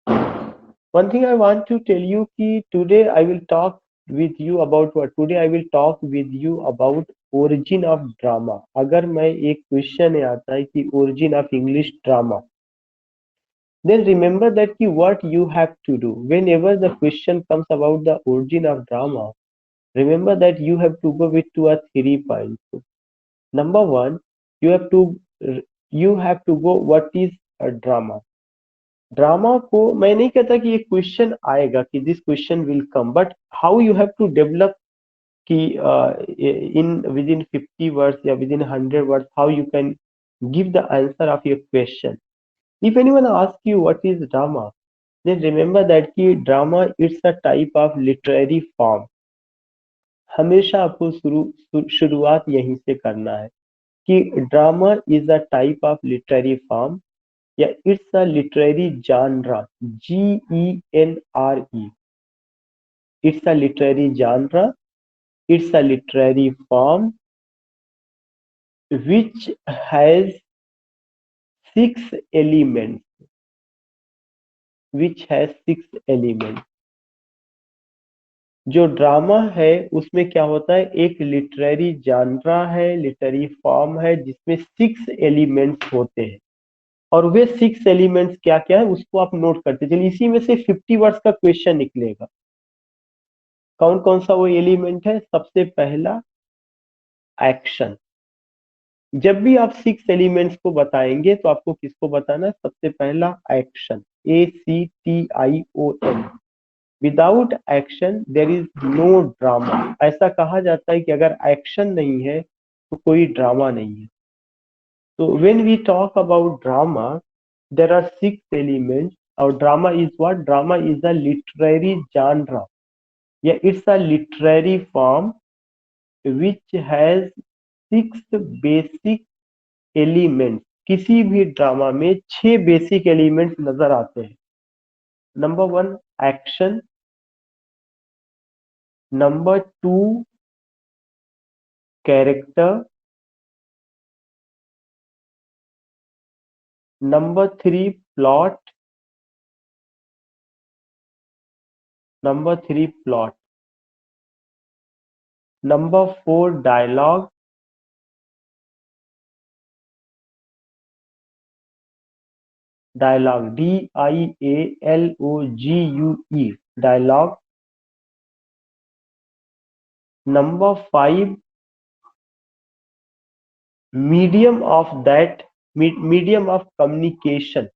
One thing I want to tell you कि today I will talk with you about what? Today I will talk with you about origin of drama. अगर मैं एक question आता है कि origin of English drama, then remember that कि what you have to do whenever the question comes about the origin of drama. Remember that you have to go with two or 3 points. Number one, you have to you have to go what is a drama. Drama को मैं नहीं कहता कि ये question आएगा कि this question will come, but how you have to develop कि in within 50 words या within 100 words how you can give the answer of your question. If anyone ask you what is drama, then remember that कि drama it's a type of literary form. हमेशा आपको शुरुआत यहीं से करना है कि drama is a type of literary form या it's a literary genre. Genre. It's a literary genre. It's a literary form which has 6 elements. Which has 6 elements. जो ड्रामा है उसमें क्या होता है, एक लिटरेरी जानरा है, लिटरेरी फॉर्म है जिसमें 6 एलिमेंट्स होते हैं. और वे 6 एलिमेंट्स क्या क्या है उसको आप नोट करते चलिए. इसी में से 50 वर्ड्स का क्वेश्चन निकलेगा. कौन कौन सा वो एलिमेंट है? सबसे पहला एक्शन. जब भी आप 6 एलिमेंट्स को बताएंगे तो आपको किसको बताना है? सबसे पहला action. ACTION. Without action there is no drama. ऐसा कहा जाता है कि अगर एक्शन नहीं है तो कोई ड्रामा नहीं है. तो when we talk about drama, there are 6 elements. और drama is what? Drama is a literary genre. या it's a literary form which has 6 basic elements. किसी भी ड्रामा में 6 बेसिक एलिमेंट्स नजर आते हैं. Number 1 action. Number 2 character. Number 3 plot. Number 3 plot. Number 4 dialogue. Dialogue. DIALOGUE. Dialogue. Number 5 medium of that medium of communication.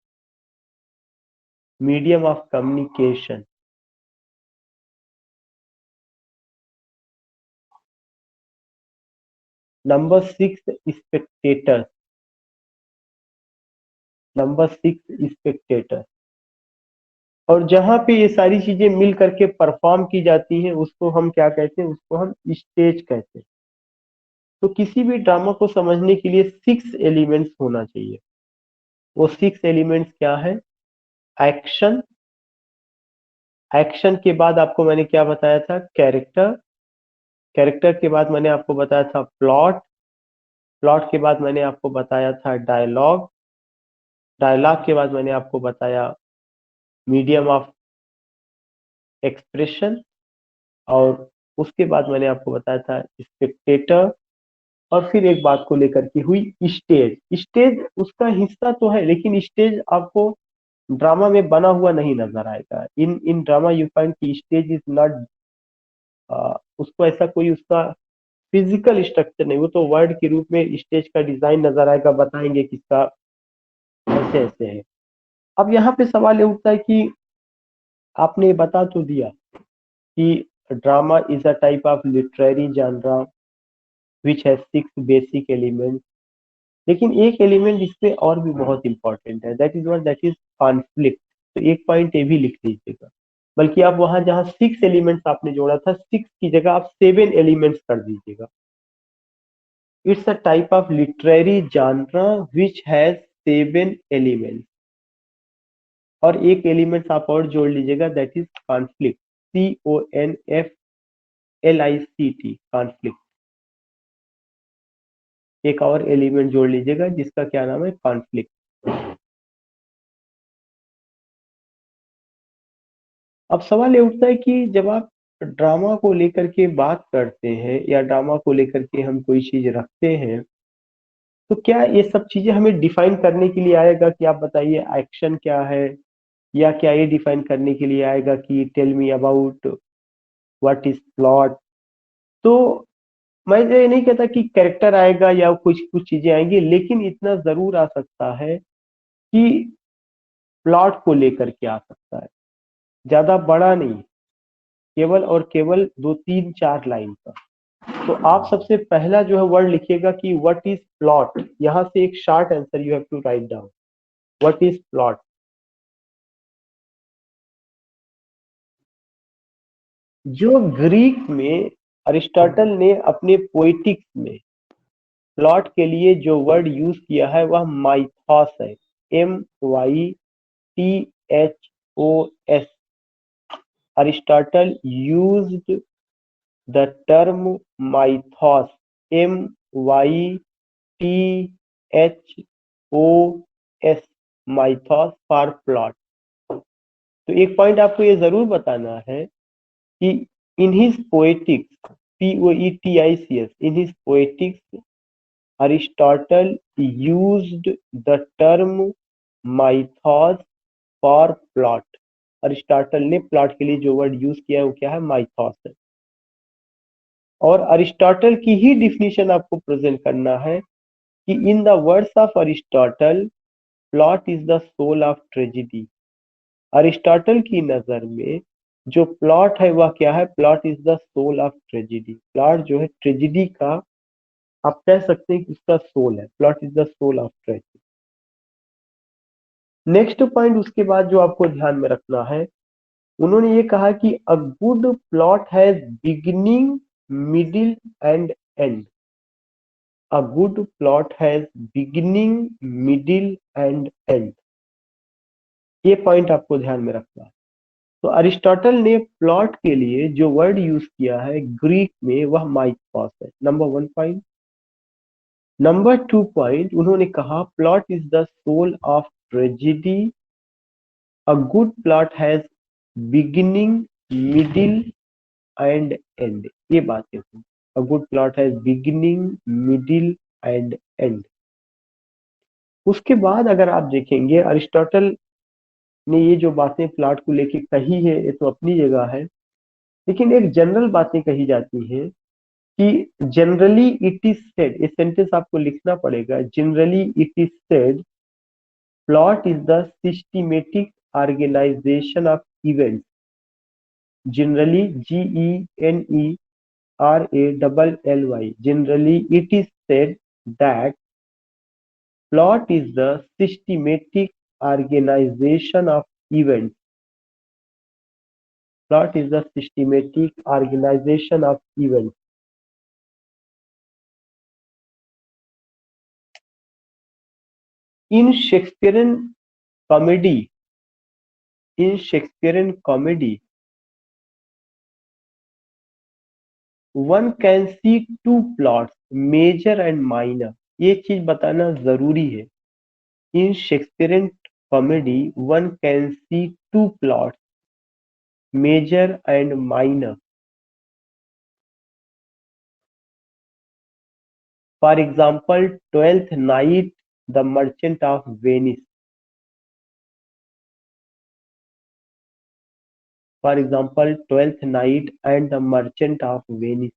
Medium of communication. Number 6 spectator. Number 6 spectator. और जहां पे ये सारी चीजें मिल करके परफॉर्म की जाती हैं उसको हम क्या कहते हैं? उसको हम स्टेज कहते हैं. तो किसी भी ड्रामा को समझने के लिए 6 एलिमेंट्स होना चाहिए. वो 6 एलिमेंट्स क्या है? एक्शन. एक्शन के बाद आपको मैंने क्या बताया था? कैरेक्टर. कैरेक्टर के बाद मैंने आपको बताया था प्लॉट. प्लॉट के बाद मैंने आपको बताया था डायलॉग. डायलॉग के बाद मैंने आपको बताया मीडियम ऑफ एक्सप्रेशन. और उसके बाद मैंने आपको बताया था स्पेक्टेटर. और फिर एक बात को लेकर के हुई स्टेज. स्टेज उसका हिस्सा तो है लेकिन स्टेज आपको ड्रामा में बना हुआ नहीं नजर आएगा. इन इन ड्रामा यू फाइंड की स्टेज इज नॉट, उसको ऐसा कोई उसका फिजिकल स्ट्रक्चर नहीं. वो तो वर्ड के रूप में स्टेज का डिजाइन नजर आएगा, बताएंगे किसका ऐसे ऐसे है. अब यहाँ पे सवाल ये उठता है कि आपने बता तो दिया कि drama is a type of literary जानरा which has 6 basic element. लेकिन एक एलिमेंट इसमें और भी बहुत इंपॉर्टेंट है. That is what? That is conflict. तो एक पॉइंट ये भी लिख लीजिएगा. बल्कि आप वहां जहां 6 एलिमेंट्स आपने जोड़ा था 6 की जगह आप 7 एलिमेंट्स कर दीजिएगा. It's a type of literary जानरा which has 7 elements. और एक एलिमेंट्स आप और जोड़ लीजिएगा, that is conflict. CONFLICT. Conflict. एक और एलिमेंट जोड़ लीजिएगा जिसका क्या नाम है? कॉन्फ्लिक्ट. अब सवाल ये उठता है कि जब आप ड्रामा को लेकर के बात करते हैं या ड्रामा को लेकर के हम कोई चीज रखते हैं, तो क्या ये सब चीजें हमें डिफाइन करने के लिए आएगा कि आप बताइए एक्शन क्या है, या क्या ये डिफाइन करने के लिए आएगा कि tell me about what is plot. तो मैं ये नहीं कहता कि कैरेक्टर आएगा या कुछ कुछ चीजें आएंगी, लेकिन इतना जरूर आ सकता है कि प्लॉट को लेकर के आ सकता है, ज्यादा बड़ा नहीं, केवल और केवल 2 3 4 लाइन का। तो आप सबसे पहला जो है वर्ड लिखिएगा कि व्हाट इज प्लॉट। यहां से एक short answer you have to write down, what is plot. जो ग्रीक में अरिस्टोटल ने अपने पोइटिक्स में प्लॉट के लिए जो वर्ड यूज किया है वह माइथॉस है, MYTHOS। Aristotle used the term mythos, MYTHOS, mythos for plot। तो एक पॉइंट आपको ये जरूर बताना है कि in his poetics, POETICS, in his poetics Aristotle used the term mythos for plot। Aristotle ने प्लॉट के लिए जो वर्ड यूज किया है वो क्या है, माइथॉस है। और अरिस्टोटल की ही डिफिनीशन आपको प्रेजेंट करना है कि in the words of Aristotle plot is the soul of tragedy. Aristotle की नजर में जो प्लॉट है वह क्या है, plot is the soul of tragedy. Plot जो है ट्रेजिडी का, आप कह सकते हैं कि उसका सोल है, plot is the soul of tragedy. Next point उसके बाद जो आपको ध्यान में रखना है, उन्होंने ये कहा कि अ good plot has beginning middle and and. A good plot has beginning middle and end. ये पॉइंट आपको ध्यान में रखना है। तो अरिस्टोटल ने प्लॉट के लिए जो वर्ड यूज किया है ग्रीक में वह माइथॉस है, नंबर 1 पॉइंट। नंबर 2 पॉइंट, उन्होंने कहा plot is the soul of tragedy. A good plot has beginning middle and end. ये बातें हुई, a good plot has beginning middle and end. उसके बाद अगर आप देखेंगे अरिस्टोटल ने ये जो बातें प्लॉट को लेके कही है ये तो अपनी जगह है, लेकिन एक जनरल बातें कही जाती है कि जनरली इट इज सेड, ये सेंटेंस आपको लिखना पड़ेगा, generally it is said plot is the systematic organisation of events. Generally, GENERALLY, generally it is said that plot is the systematic organization of events। Plot is the systematic organization of events। In Shakespearean comedy, in Shakespearean comedy, one can see two plots, major and minor। ये चीज बताना जरूरी है। In Shakespearean comedy, one can see two plots, major and minor। For example, Twelfth Night, The Merchant of Venice। For example, Twelfth Night and The Merchant of Venice।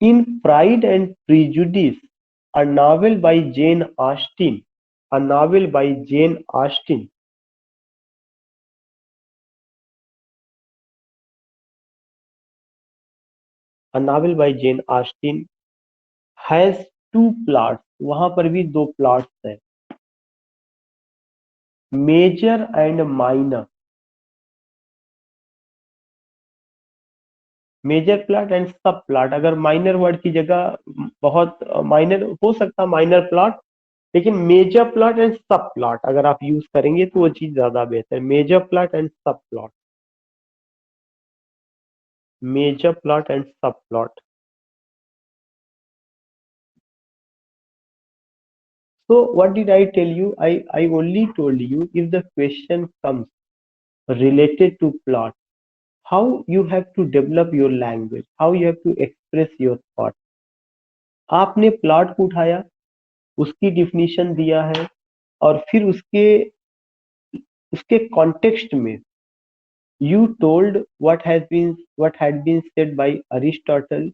In Pride and Prejudice, a novel by Jane Austen, a novel by Jane Austen, a novel by Jane Austen has two plots। वहां पर भी दो plots है, major and minor. Major plot and subplot, अगर minor word की जगह बहुत minor हो सकता, माइनर प्लॉट, लेकिन major plot and subplot अगर आप यूज करेंगे तो वो चीज ज्यादा बेहतर है। मेजर प्लॉट एंड सब प्लॉट, मेजर प्लॉट एंड सब plot. So what did I tell you? I only told you if the question comes related to plot, how you have to develop your language, how you have to express your thought. आपने plot को उठाया, उसकी definition दिया है, और फिर उसके उसके कॉन्टेक्स्ट में you told what had been said by Aristotle.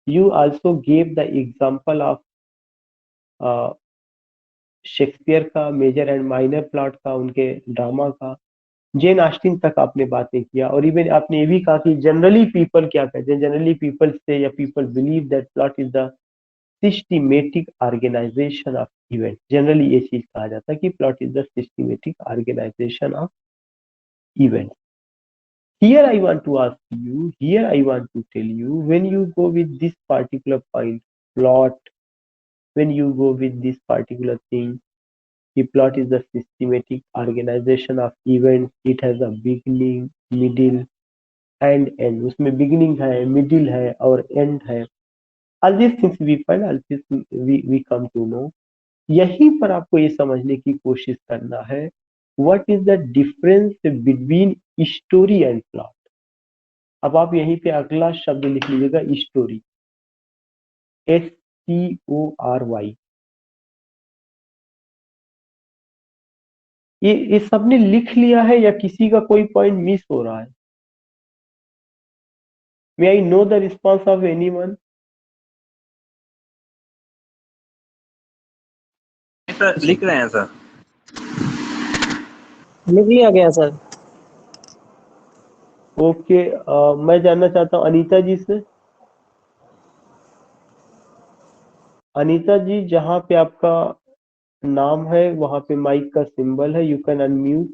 You also gave the example of Shakespeare का मेजर एंड माइनर प्लॉट का, उनके ड्रामा का, जेन ऑस्टिन तक आपने बातें किया, और इवन आपने ये भी कहा कि जनरली पीपल क्या कहते हैं, जनरली पीपल से या people believe that plot is the systematic organisation of event. Generally ये चीज कहा जाता है कि plot is the systematic organisation of event. Here I want to ask you, here I want to tell you, when you go with this particular point, plot, when you go with this particular thing, the plot is the systematic organization of events. It has a beginning, middle and end. उसमें beginning है, middle है और end है. All these things we find, all these things we come to know. यहीं पर आपको ये समझने की कोशिश करना है, what is the difference between story and plot. अब आप यहीं पे अगला शब्द लिख लीजिएगा, स्टोरी, STORY। ये सबने लिख लिया है या किसी का कोई पॉइंट मिस हो रहा है? May I know the response of anyone? Sir लिख रहे हैं सर। लिख लिया गया सर। ओके, मैं जानना चाहता हूँ अनीता जी से। अनीता जी, जहां पे आपका नाम है वहां पे माइक का सिंबल है, यू कैन अनम्यूट।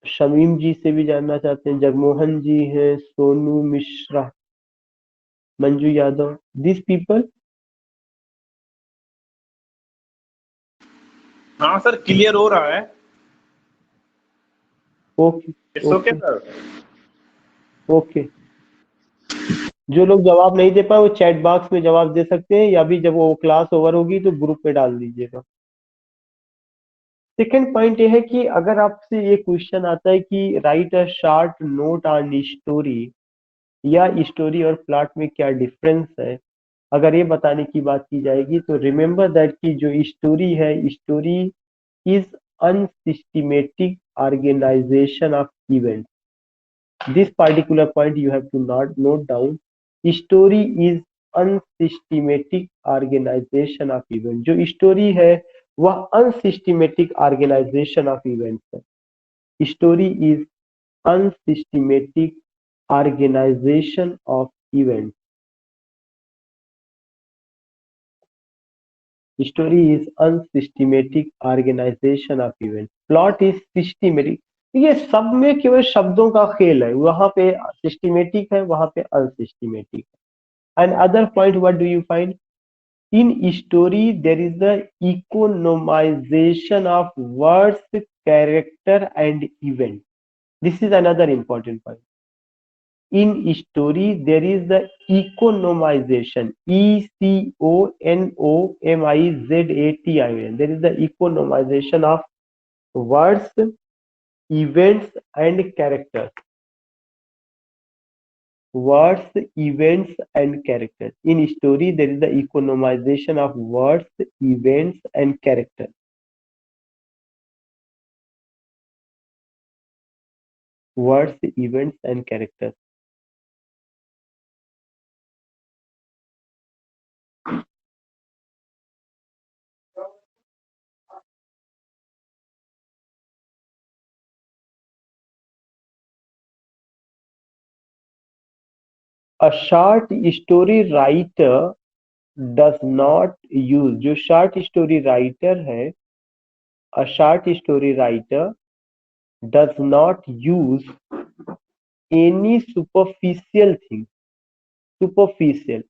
शमीम जी से भी जानना चाहते हैं, जगमोहन जी हैं, सोनू मिश्रा, मंजू यादव, दिस पीपल। हाँ सर, क्लियर हो रहा है। Okay it's okay sir. Okay, जो लोग जवाब नहीं दे पाए वो चैट बॉक्स में जवाब दे सकते हैं, या भी जब वो क्लास ओवर होगी तो ग्रुप में डाल दीजिएगा। सेकेंड पॉइंट ये है कि अगर आपसे ये क्वेश्चन आता है कि right a short note on story, या स्टोरी और प्लॉट में क्या डिफरेंस है, अगर ये बताने की बात की जाएगी तो रिमेंबर दैट कि जो स्टोरी है, story is unsystematic organisation of event. This particular point you have to note down. Story is unsystematic organization of event. जो story है वह unsystematic organization of events है. Story is unsystematic organization of events. Story is unsystematic organization of events. Plot is systematic. ये सब में केवल शब्दों का खेल है, वहां पे सिस्टमेटिक है, वहां पे अनसिस्टमेटिक है। And other point, what do you find in story? There is the economization of words, character and event. This is another important point. In story there is the economization, ECONOMIZATION. There is the economization of words, events and characters. Words, events and characters. In story there is the economization of words, events and characters. Words, events and characters. A short story writer does not use, जो short story writer है, a short story writer does not use any superficial thing. Superficial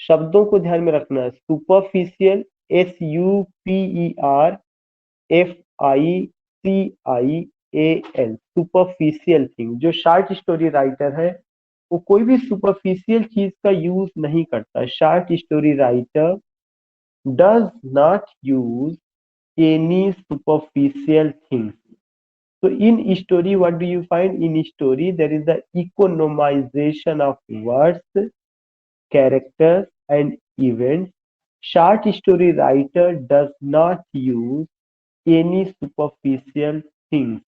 शब्दों को ध्यान में रखना है। superficial, SUPERFICIAL, superficial thing। जो short story writer है वो कोई भी सुपरफिशियल चीज का यूज नहीं करता। Short story writer does not use any superficial things. So in story, what do you find? In story, there is the economization of words, characters, and events. Short story writer does not use any superficial things.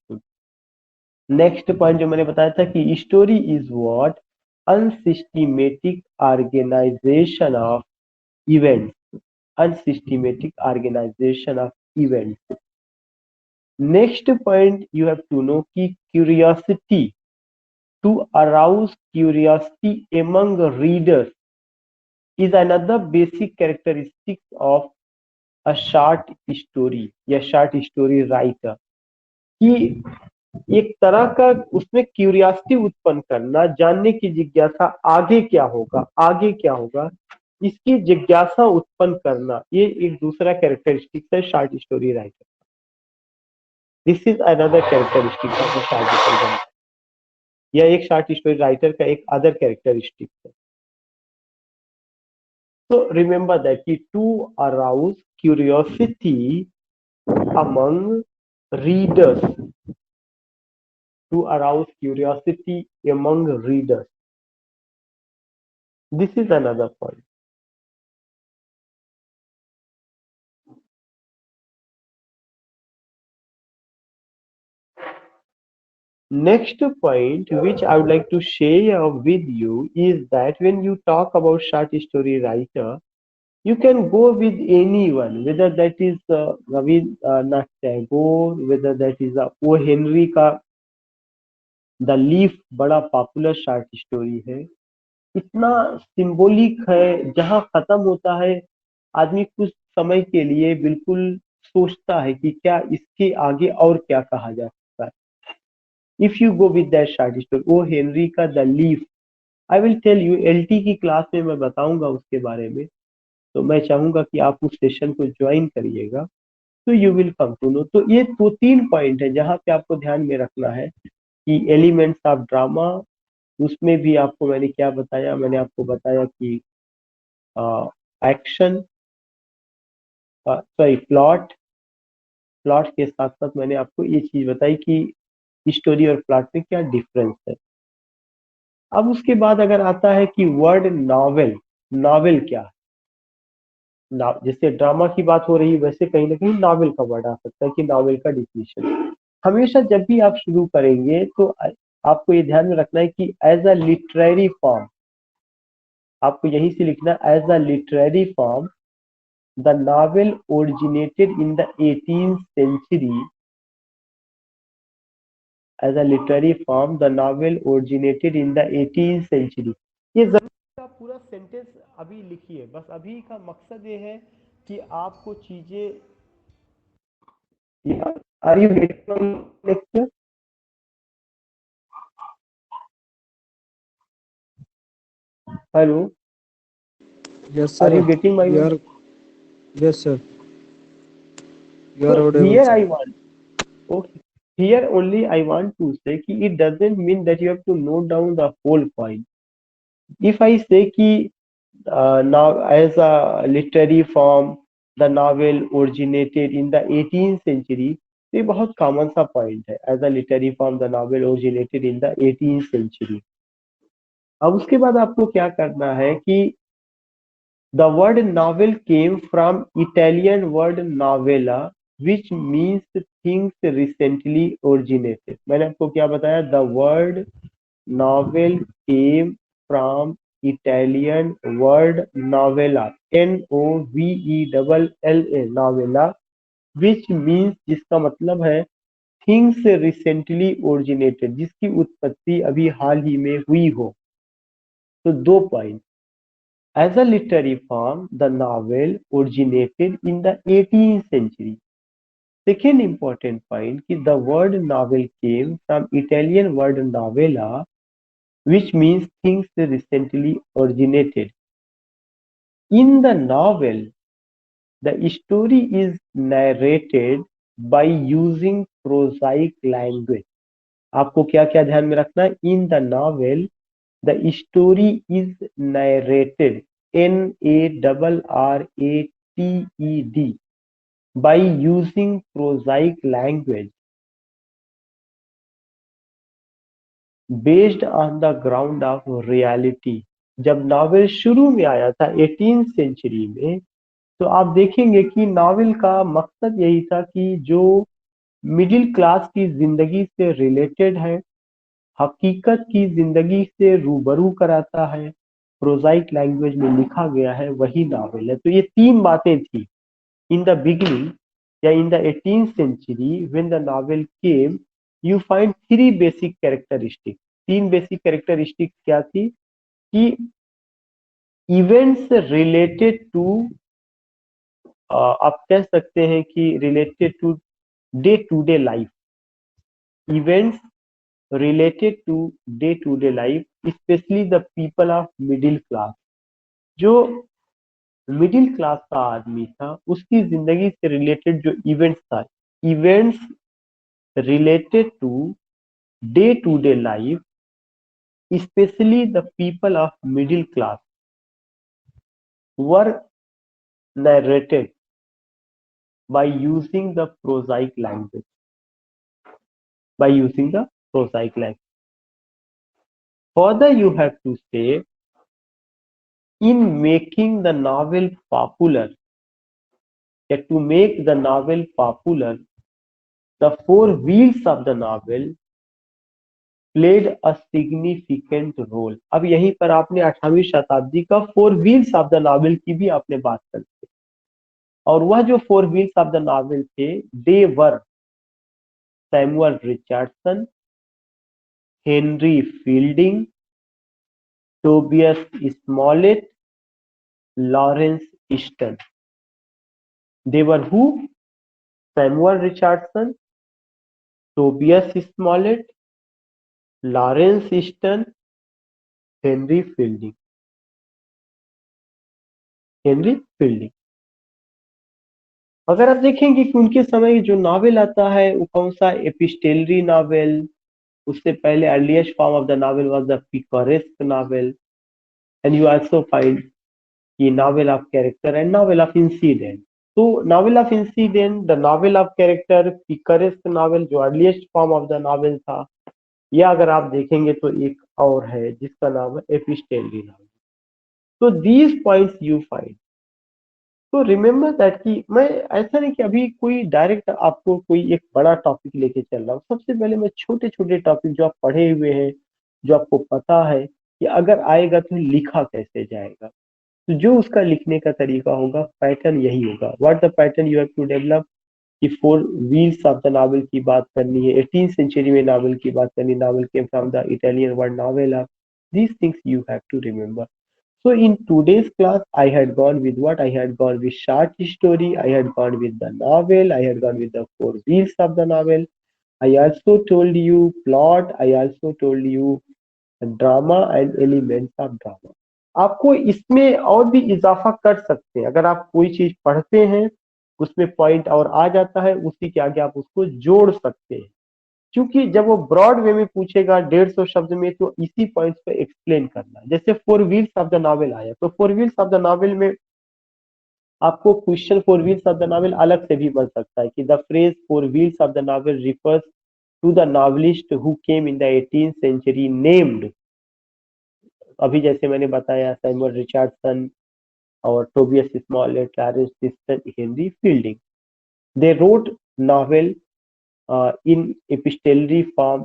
Next point जो मैंने बताया था कि story is what unsystematic organisation of events, unsystematic organisation of events. Next point you have to know कि curiosity, to arouse curiosity among readers is another basic characteristic of a short story या short story writer, कि एक तरह का उसमें curiosity उत्पन्न करना, जानने की जिज्ञासा, आगे क्या होगा, आगे क्या होगा, इसकी जिज्ञासा उत्पन्न करना, ये एक दूसरा कैरेक्टरिस्टिक है short story writer. This is another characteristic of short story writer, यह एक शॉर्ट स्टोरी राइटर का एक अदर कैरेक्टरिस्टिक है। So remember that to arouse curiosity among readers, to arouse curiosity among readers, this is another point. Next point which I would like to share with you is that when you talk about short story writer, you can go with anyone, whether that is Rabindranath Tagore, whether that is O. Henry का the leaf बड़ा popular short story है, इतना symbolic है, जहां खत्म होता है आदमी कुछ समय के लिए बिल्कुल सोचता है कि क्या इसके आगे और क्या कहा जा सकता है। If you go with that short story, O Henry का the leaf, I will tell you, LT की क्लास में मैं बताऊंगा उसके बारे में, तो मैं चाहूंगा कि आप उस सेशन को ज्वाइन करिएगा, तो you will come to know. तो ये दो तीन पॉइंट है जहां पे आपको ध्यान में रखना है कि एलिमेंट्स ऑफ ड्रामा, उसमें भी आपको मैंने क्या बताया, मैंने आपको बताया कि एक्शन, सॉरी प्लॉट, प्लॉट के साथ साथ मैंने आपको ये चीज बताई कि स्टोरी और प्लॉट में क्या डिफरेंस है। अब उसके बाद अगर आता है कि वर्ड नॉवेल, नॉवेल क्या है, जैसे ड्रामा की बात हो रही है वैसे कहीं ना कहीं नॉवेल का वर्ड आ सकता है कि नॉवेल का डिफिनेशन। हमेशा जब भी आप शुरू करेंगे तो आपको ये ध्यान में रखना है कि एज अ लिटरेरी फॉर्म, आपको यहीं से लिखना as a literary form the novel originated in the 18th century, as a literary form the novel originated in the 18th century। ये जरूर आप पूरा सेंटेंस अभी लिखिए, बस अभी का मकसद ये है कि आपको चीजें, are you getting lecture, hello, Yes, sir. Are you getting my You word? are. Yes, sir. You So are audible, here sir. I want, okay, here only I want to say कि it doesn't mean that you have to note down the whole point. If I say कि now as a literary form the novel originated in the 18th century, तो ये बहुत common सा point है, as a literary form the novel originated in the 18th century। अब उसके बाद आपको क्या करना है कि the word novel came from Italian word novella which means things recently originated. मैंने आपको क्या बताया, the word novel came from Italian word novella, NOVELLA, novella, which means, जिसका मतलब है थिंग्स रिसेंटली ओरिजिनेटेड, जिसकी उत्पत्ति अभी हाल ही में हुई हो। तो दो point, as a literary form the novel originated in the 18th century। Second important point कि the word novel came from Italian word novella which means things recently originated. In the novel, the story is narrated by using prosaic language। आपको क्या क्या ध्यान में रखना है, in the novel the story is narrated, NARRATED STED by using prosaic language based on the ground of reality। जब novel शुरू में आया था 18th सेंचुरी में, तो आप देखेंगे कि नॉवेल का मकसद यही था कि जो मिडिल क्लास की जिंदगी से रिलेटेड है, हकीकत की जिंदगी से रूबरू कराता है, प्रोजाइक लैंग्वेज में लिखा गया है, वही नॉवेल है। तो ये तीन बातें थी इन द बिगिनिंग या in the 18th century when the novel came. You find three basic characteristic. तीन बेसिक कैरेक्टरिस्टिक क्या थी कि इवेंट्स रिलेटेड टू, आप कह सकते हैं कि related to day life, events related to day life, specially the people of middle class. जो मिडिल क्लास का आदमी था उसकी जिंदगी से रिलेटेड जो इवेंट्स था, events related to day life, specially the people of middle class were narrated by using the prosaic language, by using the prosaic language. Further, you have to say, in making the novel popular, that to make the novel popular, the four wheels of the novel played a significant role। अब यहीं पर आपने 18वीं शताब्दी का four wheels of the novel की भी आपने बात कर दी, और वह जो four wheels of the novel थे, they were Samuel Richardson, Henry Fielding, Tobias Smollett, Laurence Easton. They were who? Samuel Richardson, Tobias Smollett, Lawrence Easton, Henry Fielding। Henry fielding. अगर आप देखेंगे कि उनके समय जो नॉवेल आता है वो कौन सा, एपिस्टेलरी नॉवेल। उससे पहले earliest form of the novel was the picaresque novel, and you also find ये novel of character and novel of incident. तो novel of incident, the novel of character, picaresque novel जो earliest form of the novel था, या अगर आप देखेंगे तो एक और है जिसका नाम है एपिस्टेलरी नॉवेल। तो दीज पॉइंट्स यू फाइंड। तो रिमेम्बर दैट कि मैं ऐसा नहीं कि अभी कोई डायरेक्ट आपको कोई एक बड़ा टॉपिक लेके चल रहा हूँ। सबसे पहले मैं छोटे छोटे टॉपिक जो आप पढ़े हुए हैं, जो आपको पता है कि अगर आएगा तो लिखा कैसे जाएगा, तो जो उसका लिखने का तरीका होगा, पैटर्न यही होगा। What the pattern you have to develop, कि four wheels of the novel की बात करनी है, 18th सेंचुरी में नॉवेल की बात करनी, novel came from the Italian word novella. These things you have to remember. So in today's class, I had gone with what? I had gone with short story, I had gone with the novel, I had gone with the four wheels of the novel. I also told you plot, I also told you drama and elements of drama. आपको इसमें और भी इजाफा कर सकते हैं, अगर आप कोई चीज पढ़ते हैं उसमें पॉइंट और आ जाता है, उसी के आगे आप उसको जोड़ सकते हैं। क्योंकि जब वो ब्रॉड वे में पूछेगा 150 शब्द में, तो इसी पॉइंट्स पे एक्सप्लेन करना है। जैसे four wheels of the novel आया, तो four wheels of the novel में आपको question four wheels of the novel अलग से भी बन सकता है कि the phrase four wheels of the novel refers to the novelist who came in the 18th century named, अभी जैसे मैंने बताया सैमुअल रिचर्डसन और Tobias Smollett, Laurence Sterne, Henry Fielding. They wrote novel in epistolary form.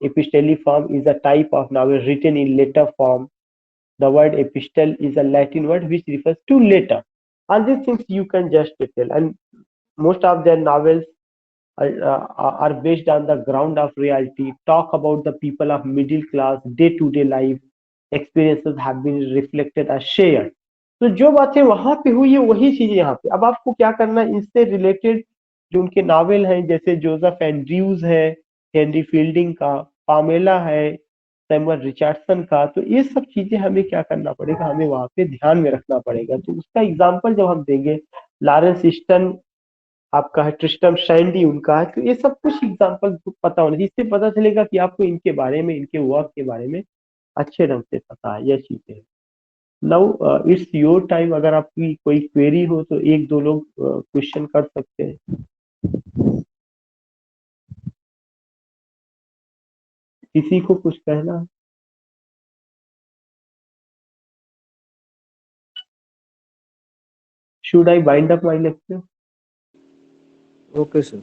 Epistolary form is a type of novel written in letter form. The word epistle is a Latin word which refers to letter. All these things you can just tell, and most of their novels are based on the ground of reality, talk about the people of middle class, day-to-day life experiences have been reflected as shared. तो जो बातें वहां पे हुई है वही चीजें यहाँ पे। अब आपको क्या करना है, इससे रिलेटेड जो उनके नावल हैं, जैसे जोसेफ एंड्रयूज है, हेनरी फील्डिंग का, पामेला है, सैमुअल रिचर्डसन का, तो ये सब चीजें हमें क्या करना पड़ेगा, हमें वहां पे ध्यान में रखना पड़ेगा। तो उसका एग्जाम्पल जब हम देंगे, लॉरेंस ईस्टन आपका है, ट्रिस्टम शैंडी उनका है, तो ये सब कुछ एग्जाम्पल पता होना चाहिए। इससे पता चलेगा कि आपको इनके बारे में, इनके वर्क के बारे में अच्छे ढंग से पता है, यह चीजें। Now it's your time. अगर आपकी कोई क्वेरी हो तो एक दो लोग क्वेश्चन कर सकते हैं। किसी को कुछ कहना? Should I bind up my lecture? Okay, sir.